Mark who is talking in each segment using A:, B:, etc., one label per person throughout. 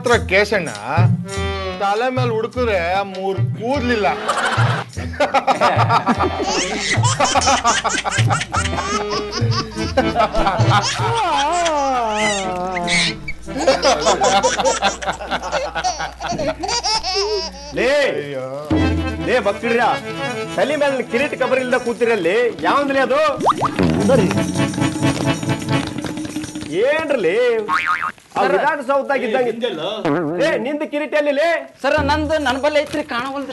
A: ಮಾತ್ರ ಕೇಶಣ್ಣ ತಲೆ ಮೇಲೆ ಹುಡುಕಿದ್ರೆ 3 ಕೂದ್ಲಿಲ್ಲ.
B: ಲೇ ಮಕ್ಕಳ್ರ ತಲೆ ಮೇಲೆ ಕಿರೀಟ ಕಬರಿ ಇಲ್ದ ಕೂತಿರಲ್ಲಿ ಯಾವಂದ್ರಿ ಅದು ಏನ್ರಲ್ಲಿ ವಿಧಾನಸೌಧದಾಗ ಇದ್ದಂಗ ನಿಂದ ಕಿರೀಟ ಅಲ್ಲಿ
C: ಸರ ನಂದು ನನ್ನ ಬಲ್ಲಿ ಐತ್ರಿ ಕಾಣವಲ್ರಿ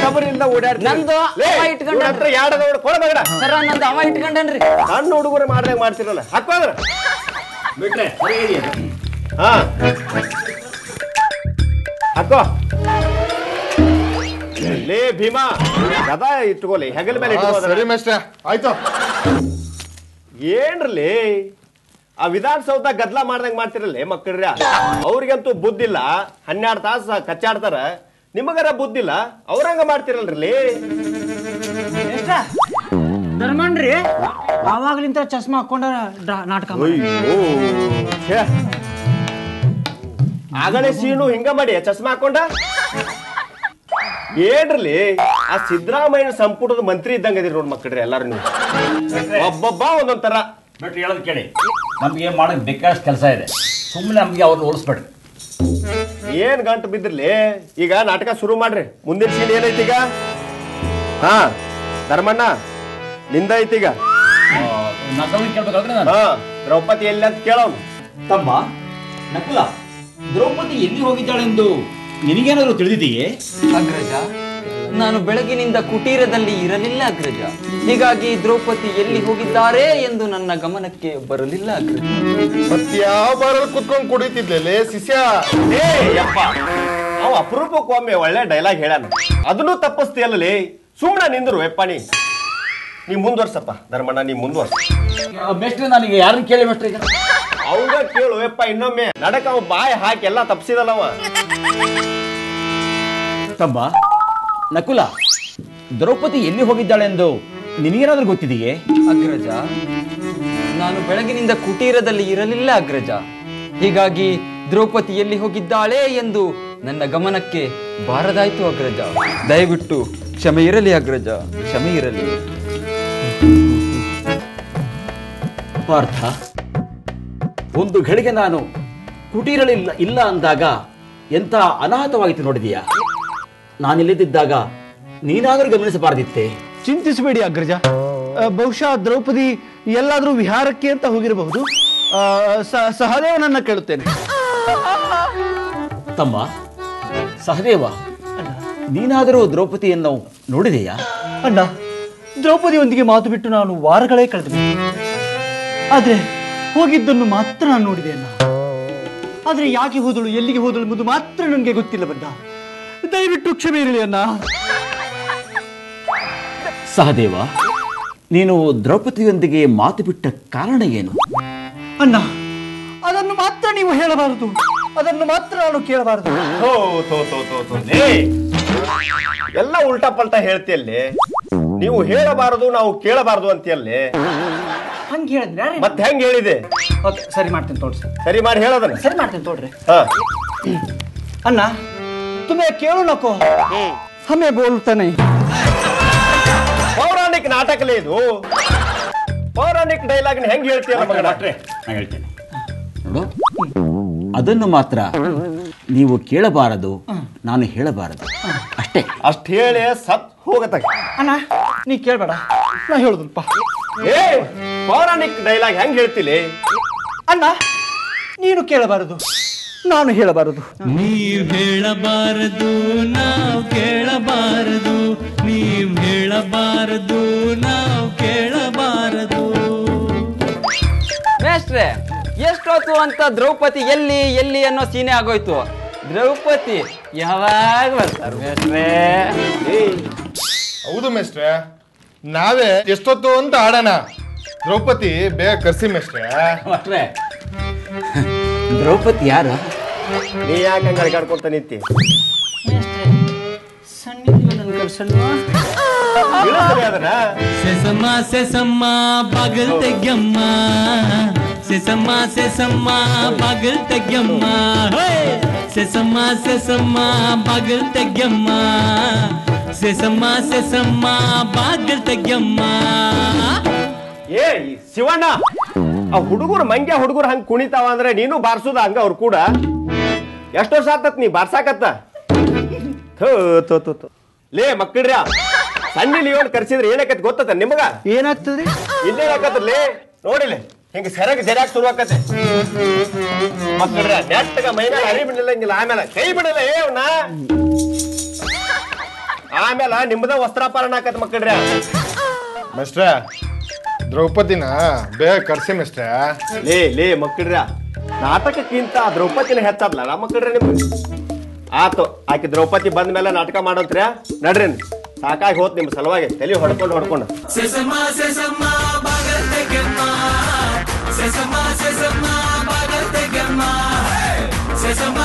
B: ಕಬರಿ ಇಲ್ದ ಓಡಾಡ್ರಿ
C: ನಂದು ಸರ ನಂದು ಅವ ಇಟ್ಕೊಂಡನ್ರಿ
B: ಸಣ್ಣ ಹುಡುಗರು ಮಾಡ್ದಂಗ ಮಾಡ್ತಿರಲ್ಲ ಹಾಕೋದ್ರ ಬಿಟ್ರೆ ಹಾ ಹಾಕೋ ಲೇ ಭೀಮಾ ಗದಾ ಇಟ್ಕೋಲಿ ಹೆಗಲ ಮೇಲೆ
A: ಸರಿ ಮೇಷ್ಟ್ರೆ ಆಯ್ತು.
B: ಏನ್ರಲ್ಲಿ ಆ ವಿಧಾನಸೌಧ ಗದ್ಲಾ ಮಾಡ್ದಂಗ ಮಾಡ್ತಿರಲ್ಲ ಮಕ್ಕಳ್ರ ಅವ್ರಿಗಂತೂ ಬುದ್ಧಿಲ್ಲ 12 ತಾಸು ಕಚ್ಚಾಡ್ತಾರ ನಿಮಗರ ಬುದ್ಧಿಲ್ಲ ಅವ್ರಂಗ ಮಾಡ್ತಿರಲ್ರಿ
C: ಧರ್ಮಣ್ರಿ ಆವಾಗ್ಲಿಂತ ಚಸ್ಮಾ ಹಾಕೊಂಡ ನಾಟಕ
B: ಆಗಲೇ ಸೀನು ಹಿಂಗ ಮಾಡಿ ಚಸ್ಮಾ ಹಾಕೊಂಡ ಏನ್ರಲ್ಲಿ ಆ ಸಿದ್ದರಾಮಯ್ಯ ಸಂಪುಟದ ಮಂತ್ರಿ ಇದ್ದಂಗ ಇದೀರಿ ನೋಡ್ ಮಕ್ಕಳ್ರಿ ಎಲ್ಲಾರು ನೀವು ಒಬ್ಬೊಬ್ಬ ಒಂದೊಂದ್ ತರ
D: ಬಿಟ್ರಿ ಹೇಳೋದ್ ಕೇಳಿ ನಮ್ಗೆ ಮಾಡಕ್ ಬೇಕಾದಷ್ಟು ಕೆಲಸ ಇದೆ ಸುಮ್ಮನೆ ನಮ್ಗೆ ಅವ್ರನ್ನ ಓಡಿಸ್ಬೇಡ್ರಿ
B: ಏನ್ ಗಂಟು ಬಿದ್ದಿರ್ಲಿ ಈಗ ನಾಟಕ ಶುರು ಮಾಡ್ರಿ ಮುಂದಿನ ಸೀನ್ ಏನೈತಿ ಈಗ ಹಾ ಧರ್ಮಣ್ಣ ನಿಂದ ಐತಿ ಈಗ ಹಾ ದ್ರೌಪದಿ ಎಲ್ಲಿ ಅಂತ ಕೇಳೋನು
D: ತಮ್ಮ ನಕುಲ ದ್ರೌಪದಿ ಎಲ್ಲಿ ಹೋಗಿದ್ದಾಳೆಂದು ನಿನಗೇನಾದ್ರು ತಿಳಿದಿದೆಯೇ?
C: ಅಗ್ರಜ ನಾನು ಬೆಳಗಿನಿಂದ ಕುಟೀರದಲ್ಲಿ ಇರಲಿಲ್ಲ ಅಗ್ರಜ, ಹೀಗಾಗಿ ದ್ರೌಪದಿ ಎಲ್ಲಿ ಹೋಗಿದ್ದಾರೆ ಎಂದು ನನ್ನ ಗಮನಕ್ಕೆ ಬರಲಿಲ್ಲ ಅಗ್ರಜ.
A: ಮತ್ಯಾವ ಬಾರಲ್ಲಿ ಕುತ್ಕೊಂಡು ಕುಡಿತಿದ್ಲೇ ಶಿಷ್ಯ?
B: ಅವ ಅಪರೂಪಕ್ಕೊಮ್ಮೆ ಒಳ್ಳೆ ಡೈಲಾಗ್ ಹೇಳ್ಯಾನ, ಅದನ್ನು ತಪ್ಪಿಸ್ತೀಯಲ್ಲೇ. ಸುಮ್ಮನೆ ನಿಂದ್ರು ಎಪ್ಪಾಣಿ, ನೀ ಮುಂದುವರ್ಸಪ್ಪ ಧರ್ಮಣ್ಣ, ನೀ ಮುಂದುವರ್ಸ.
D: ಮೇಷ್ಟ್ರೆ ನನಗೆ ಯಾರನ್ನ ಕೇಳಿ ಮೇಷ್ಟ್ರೆ? ಈಗ
B: ಅವಾಗ ಕೇಳು ಯಪ್ಪ ಇನ್ನೊಮ್ಮೆ. ನಡಕ ಅವ ಬಾಯಿ ಹಾಕಿ ಎಲ್ಲ ತಪ್ಸಿದಲ್ಲವ.
D: ತಮ್ಮ ನಕುಲ, ದ್ರೌಪದಿ ಎಲ್ಲಿ ಹೋಗಿದ್ದಾಳೆಂದು ನಿನಗೇನಾದ್ರೂ ಗೊತ್ತಿದೆಯೇ?
C: ಅಗ್ರಜ, ನಾನು ಬೆಳಗಿನಿಂದ ಕುಟೀರದಲ್ಲಿ ಇರಲಿಲ್ಲ ಅಗ್ರಜ, ಹೀಗಾಗಿ ದ್ರೌಪದಿ ಎಲ್ಲಿ ಹೋಗಿದ್ದಾಳೆ ಎಂದು ನನ್ನ ಗಮನಕ್ಕೆ ಬಾರದಾಯ್ತು ಅಗ್ರಜ. ದಯವಿಟ್ಟು ಕ್ಷಮೆ ಇರಲಿ ಅಗ್ರಜ, ಕ್ಷಮೆ ಇರಲಿ.
D: ಪಾರ್ಥ, ಒಂದು ಘಳಿಗೆ ನಾನು ಕುಟೀರಲಿಲ್ಲ ಇಲ್ಲ ಅಂದಾಗ ಎಂತ ಅನಾಹುತವಾಗಿತ್ತು ನೋಡಿದೀಯಾ? ನಾನಿಲ್ಲದಿದ್ದಾಗ ನೀನಾದರೂ ಗಮನಿಸಬಾರದಿತ್ತೆ?
E: ಚಿಂತಿಸಬೇಡಿ ಅಗ್ರಜ, ಬಹುಶಃ ದ್ರೌಪದಿ ಎಲ್ಲಾದ್ರೂ ವಿಹಾರಕ್ಕೆ ಅಂತ ಹೋಗಿರಬಹುದು. ಸಹದೇವನನ್ನ ಕೇಳುತ್ತೇನೆ.
D: ತಮ್ಮ ಸಹದೇವ, ನೀನಾದರೂ ದ್ರೌಪದಿಯನ್ನು ನೋಡಿದೆಯಾ?
E: ಅಣ್ಣ, ದ್ರೌಪದಿಯೊಂದಿಗೆ ಮಾತು ಬಿಟ್ಟು ನಾನು ವಾರಗಳೇ ಕಳೆದು, ಆದ್ರೆ ಹೋಗಿದ್ದನ್ನು ಮಾತ್ರ ನಾನು ನೋಡಿದೆ ಅಣ್ಣ. ಆದ್ರೆ ಯಾಕೆ ಹೋದಳು, ಎಲ್ಲಿಗೆ ಹೋದಳು ಎಂಬುದು ಮಾತ್ರ ನನಗೆ ಗೊತ್ತಿಲ್ಲ ಬದ್ದ. ದಯವಿಟ್ಟು ಕ್ಷಮೆ ಇರಲಿ ಅಣ್ಣ.
D: ಸಹದೇವ, ನೀನು ದ್ರೌಪದಿಯೊಂದಿಗೆ ಮಾತು ಬಿಟ್ಟ ಕಾರಣ ಏನು?
E: ಅಣ್ಣ, ಅದನ್ನು ಮಾತ್ರ ನೀವು ಹೇಳಬಾರದು, ಅದನ್ನು ಮಾತ್ರ ನಾನು ಕೇಳಬಾರದು.
B: ಎಲ್ಲ ಉಲ್ಟಾ ಪಲ್ಟಾ ಹೇಳ್ತಿಯಲ್ಲಿ. ನೀವು ಹೇಳಬಾರದು, ನಾವು ಕೇಳಬಾರದು ಅಂತೀಯಲ್ಲಿ.
E: ಹಂಗೆ ಹೇಳಿದ್ರೆ
B: ಮತ್ತೆ ಹೆಂಗ್ ಹೇಳಿದೆ?
E: ಓಕೆ, ಸರಿ ಮಾಡ್ತೇನೆ ತೋಡ್ರಿ.
B: ಸರಿ ಮಾಡಿ ಹೇಳೋದನ್ನ.
E: ಸರಿ ಮಾಡ್ತೇನೆ ತೋಡ್ರಿ.
C: ಅಣ್ಣ,
E: तुम्हें ಕೇಳು ನಕೋ, ಹಮೆ ಬೋಲ್ತಾನೆ.
B: ಪೌರಾಣಿಕ ನಾಟಕಲೇ ಇದು. ಪೌರಾಣಿಕ ಡೈಲಾಗ್ ಹೆಂಗ್ ಹೇಳ್ತೀಯ
D: ಡಾಕ್ಟ್ರೆ? ನಾನು ಹೇಳ್ತೇನೆ ನೋಡು, ಅದನ್ನು ಮಾತ್ರ ನೀವು ಕೇಳಬಾರದು, ನಾನು ಹೇಳಬಾರದು, ಅಷ್ಟೇ.
B: ಅಷ್ಟ್ ಹೇಳಿ ಸತ್ ಹೋಗತ್ತ.
E: ಅಣ್ಣ, ನೀ ಕೇಳಬೇಡ, ನಾ ಹೇಳುದಲ್ಪ.
B: ಏ, ಪೌರಾಣಿಕ ಡೈಲಾಗ್ ಹೆಂಗ್ ಹೇಳ್ತಿಲಿ?
E: ಅಣ್ಣ, ನೀನು ಕೇಳಬಾರದು, ನಾನು ಹೇಳಬಾರದು.
F: ನೀವ್ ಹೇಳಬಾರದು, ನಾವು ಕೇಳಬಾರದು. ನೀವ್ ಹೇಳಬಾರದು, ನಾವು ಕೇಳಬಾರದು.
C: ಮೇಷ್ಟ್ರೆ, ಎಷ್ಟೊತ್ತು ಅಂತ ದ್ರೌಪದಿ ಎಲ್ಲಿ ಎಲ್ಲಿ ಅನ್ನೋ ಸೀನೆ ಆಗೋಯ್ತು. ದ್ರೌಪದಿ ಯಾವಾಗ ಬರ್ತಾರೆ ಮೇಷ್ಟ್ರೆ?
A: ಹೌದು ಮೇಷ್ಟ್ರೆ, ನಾವೇ ಎಷ್ಟೊತ್ತು ಅಂತ ಆಡೋಣ. ದ್ರೌಪದಿ ಬೇಗ ಕರ್ಸಿ ಮೇಷ್ಟ್ರೆ.
D: ಡಾಕ್ಟ್ರೆ, ದ್ರೌಪದಿ ಯಾರು?
B: ನೀ ಯಾಕೆ ಹಂಗ ಅಡ್ಕಾಡ್ಕೊಂತ ನಿಂತಿ?
F: ಸೆಸಮ್ಮ ಸೆಸಮ್ಮ ಬಾಗಲ್ ತೆಗ್ಯಮ್ಮ, ಸೆಸಮ್ಮ ಬಾಗಲ್ ತೆಗ್ಯಮ್ಮ ಸೆಸಮ್ಮ ಬಾಗಲ್ ತೆಗ್ಯಮ್ಮ ಸೆಸಮ್ಮ ಬಾಗಲ್ ತೆಗ್ಯಮ್ಮ.
B: ಏ ಶಿವಣ್ಣ, ಆ ಹುಡುಗರು ಮಂಗ್ಯ ಹುಡುಗರು ಹಂಗ ಕುಣಿತಾವ ಅಂದ್ರೆ ನೀನು ಬಾರ್ಸುದ ಹಂಗ ಅವ್ರು ಕೂಡ? ಎಷ್ಟು ವರ್ಷ ಆತತ್ ನೀ ಬಾರ್ಸಾಕತ್ತ? ಲೇ ಮಕ್ಕಳ್ರ, ಸಣ್ಣ ಲಿಯೋನ್ ಕರ್ಸಿದ್ರೆ ಏನಾಕತ್ ಗೊತ್ತ ನಿಮಗ?
E: ಏನಾಗ್ತದ್ರಿ?
B: ಇಲ್ಲೇನಾಕತ್ಲೇ ನೋಡಿಲ್ಲ, ಹಿಂಗ ಸೆರಗ್ ಜರಾಕ್ ಶುರು ಆಕತ್ತೆ ಮಕ್ಕಳ್ರ. ನೆಟ್ಟಗ ಮೈನಾಗ ಅರಿ ಬಿಡಲಿಲ್ಲ, ಆಮೇಲೆ ಕೈ ಬಿಡಲ್ಲ ಏವ್ನ, ಆಮೇಲೆ ನಿಮ್ದ ವಸ್ತ್ರಾಪರಣ ಆಕತ್ ಮಕ್ಕಳ್ರ.
A: ಮಿಸ್ಟ್ರ, ದ್ರೌಪದಿನ ಬೇಗ ಕರ್ಸಿ ಮಿಸ್ಟ್ರ.
B: ಲೇ ಮಕ್ಕಳ್ರ, ನಾಟಕಕ್ಕಿಂತ ದ್ರೌಪದಿನ ಹೆಚ್ಚಾದ್ಲ ಮಕ್ಕಳ್ರೆ ನಿಮ್ಗೆ. ಆತು, ಆಕೆ ದ್ರೌಪದಿ ಬಂದ ಮೇಲೆ ನಾಟಕ ಮಾಡೋಂತ್ರ್ಯಾ? ನಡ್ರಿ, ಸಾಕಾಗಿ ಹೋತ್ ನಿಮ್ ಸಲುವಾಗಿ ತಲೆ ಹೊಡ್ಕೊಂಡು
F: ಸೆಸಮ್ಮ ಬಾಗಲ್ ತೆಗ್ಯಮ್ಮ ಸೆಸಮ್ಮ ಬಾಗಲ್ ತೆಗ್ಯಮ್ಮ ಸೆಸಮ್ಮ